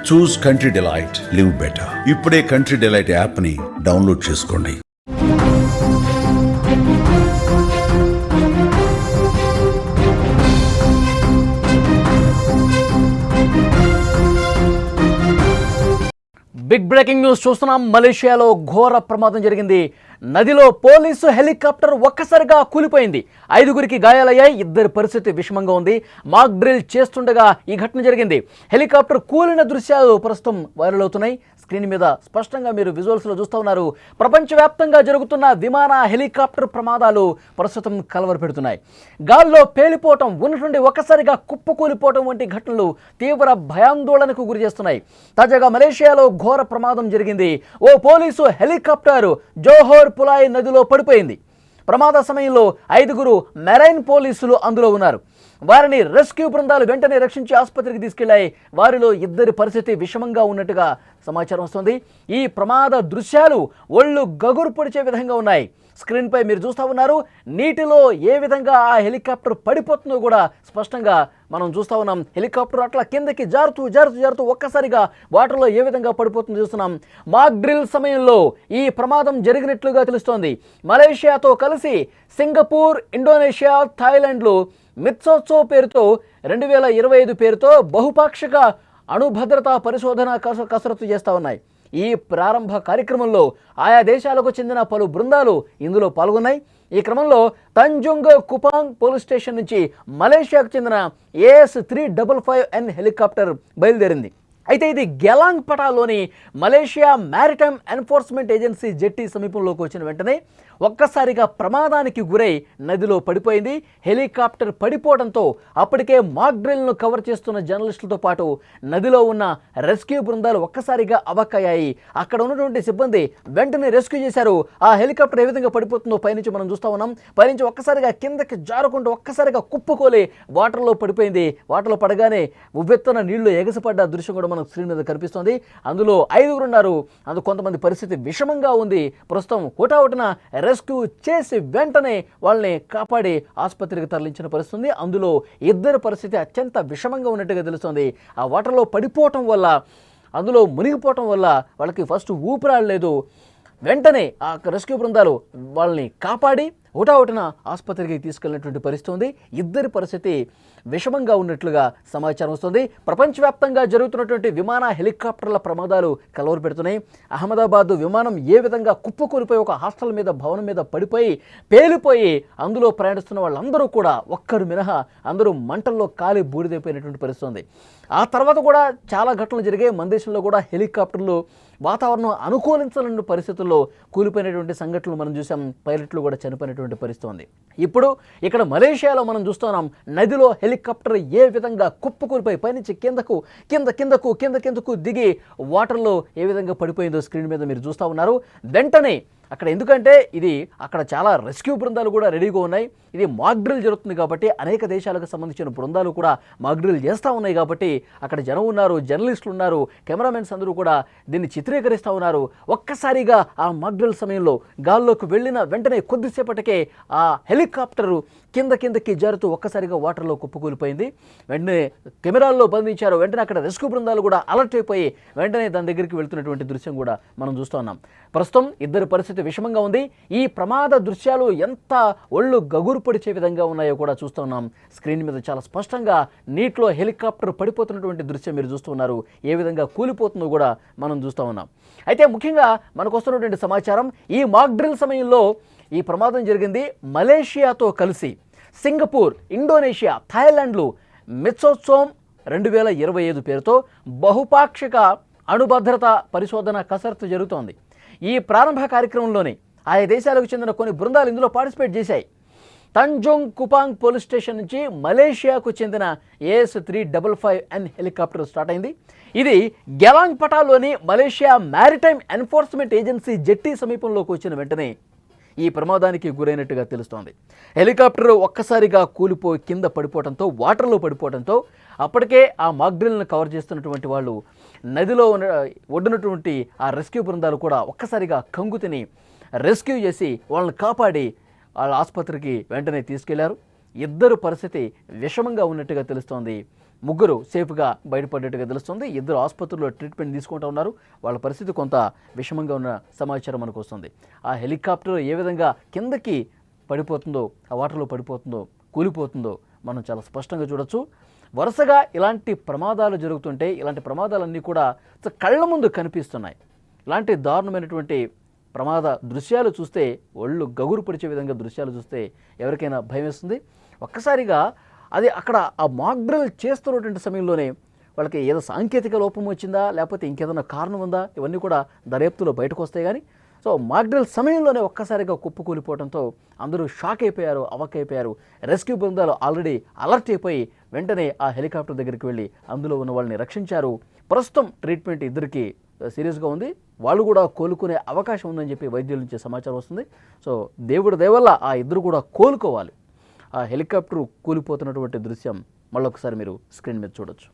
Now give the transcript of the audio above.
చూస్ country delight, live better. ఇప్పుడే country delight app ని download చేసుకోండి. బిగ్ బ్రేకింగ్ న్యూస్ చూస్తున్నాం. మలేషియాలో ఘోర ప్రమాదం జరిగింది. నదిలో పోలీసు హెలికాప్టర్ ఒక్కసారిగా కూలిపోయింది. 5గురికి గాయాలయ్యాయి. 2 పరిస్థితి విషమంగా ఉంది. మాక్ డ్రిల్ చేస్తుండగా ఈ ఘటన జరిగింది. హెలికాప్టర్ కూలిన దృశ్యాలు ప్రస్తుతం వైరల్ అవుతున్నాయి. స్క్రీన్ మీద స్పష్టంగా మీరు విజువల్స్లో చూస్తూ ఉన్నారు. ప్రపంచవ్యాప్తంగా జరుగుతున్న విమాన హెలికాప్టర్ ప్రమాదాలు ప్రస్తుతం కలవరపెడుతున్నాయి. గాల్లో పేలిపోవటం, ఉన్నటువంటి ఒక్కసారిగా కుప్పకూలిపోవటం వంటి ఘటనలు తీవ్ర భయాందోళనకు గురి చేస్తున్నాయి. తాజాగా మలేషియాలో ఘోర ప్రమాదం జరిగింది. ఓ పోలీసు హెలికాప్టర్ జోహోర్ పులాయ్ నదిలో పడిపోయింది. ప్రమాద సమయంలో 5గురు మెరైన్ పోలీసులు అందులో ఉన్నారు. వారిని రెస్క్యూ బృందాలు వెంటనే రక్షించి ఆసుపత్రికి తీసుకెళ్లాయి. వారిలో 2 పరిస్థితి విషమంగా ఉన్నట్టుగా సమాచారం వస్తుంది. ఈ ప్రమాద దృశ్యాలు ఒళ్ళు గగురు పొడిచే విధంగా ఉన్నాయి. స్క్రీన్పై మీరు చూస్తూ ఉన్నారు. నీటిలో ఏ విధంగా ఆ హెలికాప్టర్ పడిపోతుందో కూడా స్పష్టంగా మనం చూస్తూ ఉన్నాం. హెలికాప్టర్ అట్లా కిందకి జారుతూ ఒక్కసారిగా వాటర్లో ఏ విధంగా పడిపోతుందో చూస్తున్నాం. మాక్ డ్రిల్ సమయంలో ఈ ప్రమాదం జరిగినట్లుగా తెలుస్తోంది. మలేషియాతో కలిసి సింగపూర్, ఇండోనేషియా, థాయిలాండ్లు మిత్సోత్సో పేరుతో 2025 పేరుతో బహుపాక్షిక అణుభద్రతా పరిశోధన కసరత్తు చేస్తూ ఉన్నాయి. ఈ ప్రారంభ కార్యక్రమంలో ఆయా దేశాలకు చెందిన పలు బృందాలు ఇందులో పాల్గొన్నాయి. ఈ క్రమంలో తంజుంగ్ కుపాంగ్ పోలీస్ స్టేషన్ నుంచి మలేషియాకు చెందిన AS355N హెలికాప్టర్ బయలుదేరింది. అయితే ఇది గెలాంగ్ పటాలోని మలేషియా మ్యారిటైమ్ ఎన్ఫోర్స్మెంట్ ఏజెన్సీ జెట్టి సమీపంలోకి వచ్చిన వెంటనే ఒక్కసారిగా ప్రమాదానికి గురై నదిలో పడిపోయింది. హెలికాప్టర్ పడిపోవడంతో అప్పటికే మాక్ డ్రిల్ను కవర్ చేస్తున్న జర్నలిస్టులతో పాటు నదిలో ఉన్న రెస్క్యూ బృందాలు ఒక్కసారిగా అవాక్కయ్యాయి. అక్కడ ఉన్నటువంటి సిబ్బంది వెంటనే రెస్క్యూ చేశారు. ఆ హెలికాప్టర్ ఏ విధంగా పడిపోతుందో పైనుంచి మనం చూస్తూ ఉన్నాం. పైనుంచి ఒక్కసారిగా కిందకి జారుకుంటూ ఒక్కసారిగా కుప్పకోలి వాటర్లో పడిపోయింది. వాటర్లో పడగానే ఉవ్వెత్తున నీళ్లు ఎగసిపడ్డ దృశ్యం కూడా మనకు స్క్రీన్ మీద కనిపిస్తోంది. అందులో 5గురు ఉన్నారు. అందులో కొంతమంది పరిస్థితి విషమంగా ఉంది. ప్రస్తుతం హుటాహుటిన రెస్క్యూ చేసి వెంటనే వాళ్ళని కాపాడి ఆసుపత్రికి తరలించిన పరిస్థితి. అందులో 2 పరిస్థితి అత్యంత విషమంగా ఉన్నట్టుగా తెలుస్తోంది. ఆ వాటర్లో పడిపోవటం వల్ల, అందులో మునిగిపోవటం వల్ల వాళ్ళకి ఫస్ట్ ఊపిరాడలేదు. వెంటనే ఆ రెస్క్యూ బృందాలు వాళ్ళని కాపాడి హుటాహుటిన ఆసుపత్రికి తీసుకెళ్లినటువంటి పరిస్థితి ఉంది. 2 పరిస్థితి విషమంగా ఉన్నట్లుగా సమాచారం వస్తుంది. ప్రపంచవ్యాప్తంగా జరుగుతున్నటువంటి విమాన హెలికాప్టర్ల ప్రమాదాలు కలవరు పెడుతున్నాయి. అహ్మదాబాద్ విమానం ఏ విధంగా కుప్పకూలిపోయి ఒక హాస్టల్ మీద, భవనం మీద పడిపోయి పేలిపోయి అందులో ప్రయాణిస్తున్న వాళ్ళందరూ కూడా ఒక్కరు మినహా అందరూ మంటల్లో కాలి బూడిదైపోయినటువంటి పరిస్థితి ఉంది. ఆ తర్వాత కూడా చాలా ఘటనలు జరిగాయి. మన దేశంలో కూడా హెలికాప్టర్లు వాతావరణం అనుకూలించలేని పరిస్థితుల్లో కూలిపోయినటువంటి సంఘటనలు మనం చూసాం. పైలట్లు కూడా చనిపోయినటువంటి పరిస్థితి ఉంది. ఇప్పుడు ఇక్కడ మలేషియాలో మనం చూస్తున్నాం. నదిలో హెలికాప్టర్ ఏ విధంగా కుప్పకూలిపోయి పైనుంచి కిందకు దిగి వాటర్లో ఏ విధంగా పడిపోయిందో స్క్రీన్ మీద మీరు చూస్తూ ఉన్నారు. వెంటనే అక్కడ, ఎందుకంటే ఇది అక్కడ చాలా రెస్క్యూ బృందాలు కూడా రెడీగా ఉన్నాయి. ఇది మాక్ డ్రిల్ జరుగుతుంది కాబట్టి అనేక దేశాలకు సంబంధించిన బృందాలు కూడా మాక్ డ్రిల్ చేస్తూ ఉన్నాయి కాబట్టి అక్కడ జనం ఉన్నారు, జర్నలిస్టులు ఉన్నారు, కెమెరామెన్స్ అందరూ కూడా దీన్ని చిత్రీకరిస్తూ ఉన్నారు. ఒక్కసారిగా ఆ మాక్ డ్రిల్ సమయంలో గాల్లోకి వెళ్ళిన వెంటనే కొద్దిసేపటికే ఆ హెలికాప్టరు కిందకి జారుతూ ఒక్కసారిగా వాటర్లో కుప్పకూలిపోయింది. వెంటనే కెమెరాల్లో బంధించారు. వెంటనే అక్కడ రెస్క్యూ బృందాలు కూడా అలర్ట్ అయిపోయి వెంటనే దాని దగ్గరికి వెళ్తున్నటువంటి దృశ్యం కూడా మనం చూస్తూ ఉన్నాం. ప్రస్తుతం 2 పరిస్థితి విషమంగా ఉంది. ఈ ప్రమాద దృశ్యాలు ఎంత ఒళ్ళు గగురు పడిచే విధంగా ఉన్నాయో కూడా చూస్తూ ఉన్నాం. స్క్రీన్ మీద చాలా స్పష్టంగా నీటిలో హెలికాప్టర్ పడిపోతున్నటువంటి దృశ్యం మీరు చూస్తూ ఉన్నారు. ఏ విధంగా కూలిపోతుందో కూడా మనం చూస్తూ ఉన్నాం. అయితే ముఖ్యంగా మనకు వస్తున్నటువంటి సమాచారం, ఈ మాక్ డ్రిల్ సమయంలో ఈ ప్రమాదం జరిగింది మలేషియాతో కలిసి సింగపూర్, ఇండోనేషియా, థాయిలాండ్లు మిత్సోత్సోం 2025 పేరుతో బహుపాక్షిక అణుభద్రత పరిశోధన కసరత్తు జరుగుతోంది. ఈ ప్రారంభ కార్యక్రమంలోనే ఆయా దేశాలకు చెందిన కొన్ని బృందాలు ఇందులో పార్టిసిపేట్ చేశాయి. తంజోంగ్ కుపాంగ్ పోలీస్ స్టేషన్ నుంచి మలేషియాకు చెందిన AS355N హెలికాప్టర్ స్టార్ట్ అయింది. ఇది గెలాంగ్ పటాలోని మలేషియా మ్యారిటైమ్ ఎన్ఫోర్స్మెంట్ ఏజెన్సీ జెట్టి సమీపంలోకి వచ్చిన వెంటనే ఈ ప్రమాదానికి గురైనట్టుగా తెలుస్తోంది. హెలికాప్టర్ ఒక్కసారిగా కూలిపోయి కింద పడిపోవడంతో, వాటర్లో పడిపోవడంతో అప్పటికే ఆ మాక్ డ్రిల్ను కవర్ చేస్తున్నటువంటి వాళ్ళు నదిలో ఒడ్డునటువంటి ఆ రెస్క్యూ బృందాలు కూడా ఒక్కసారిగా కంగు తిని రెస్క్యూ చేసి వాళ్ళని కాపాడి వాళ్ళ ఆసుపత్రికి వెంటనే తీసుకెళ్లారు. 2 పరిస్థితి విషమంగా ఉన్నట్టుగా తెలుస్తోంది. ముగ్గురు సేఫ్గా బయటపడ్డట్టుగా తెలుస్తుంది. ఇద్దరు ఆసుపత్రిలో ట్రీట్మెంట్ తీసుకుంటూ ఉన్నారు. వాళ్ళ పరిస్థితి కొంత విషమంగా ఉన్న సమాచారం మనకు వస్తుంది. ఆ హెలికాప్టర్ ఏ విధంగా కిందకి పడిపోతుందో, ఆ వాటర్లో పడిపోతుందో, కూలిపోతుందో మనం చాలా స్పష్టంగా చూడొచ్చు. వరుసగా ఇలాంటి ప్రమాదాలు జరుగుతుంటే ఇలాంటి ప్రమాదాలన్నీ కూడా కళ్ళ ముందు కనిపిస్తున్నాయి. ఇలాంటి దారుణమైనటువంటి ప్రమాద దృశ్యాలు చూస్తే ఒళ్ళు గగురు పొడిచే విధంగా దృశ్యాలు చూస్తే ఎవరికైనా భయం వేస్తుంది. ఒక్కసారిగా అది అక్కడ ఆ మాక్ డ్రిల్ చేస్తున్నటువంటి సమయంలోనే వాళ్ళకి ఏదో సాంకేతిక లోపం వచ్చిందా, లేకపోతే ఇంకేదైనా కారణం ఉందా, ఇవన్నీ కూడా దర్యాప్తులో బయటకు వస్తాయి. కానీ సో మాక్ డ్రిల్ సమయంలోనే ఒక్కసారిగా కుప్పకూలిపోవడంతో అందరూ షాక్ అయిపోయారు, అవక్కైపోయారు. రెస్క్యూ బృందాలు ఆల్రెడీ అలర్ట్ అయిపోయి వెంటనే ఆ హెలికాప్టర్ దగ్గరికి వెళ్ళి అందులో ఉన్న వాళ్ళని రక్షించారు. ప్రస్తుతం ట్రీట్మెంట్ ఇద్దరికి సీరియస్గా ఉంది. వాళ్ళు కూడా కోలుకునే అవకాశం ఉందని చెప్పి వైద్యుల నుంచి సమాచారం వస్తుంది. సో దేవుడి దయ వల్ల ఆ ఇద్దరు కూడా కోలుకోవాలి. ఆ హెలికాప్టర్ కూలిపోతున్నటువంటి దృశ్యం మళ్ళొకసారి మీరు స్క్రీన్ మీద చూడొచ్చు.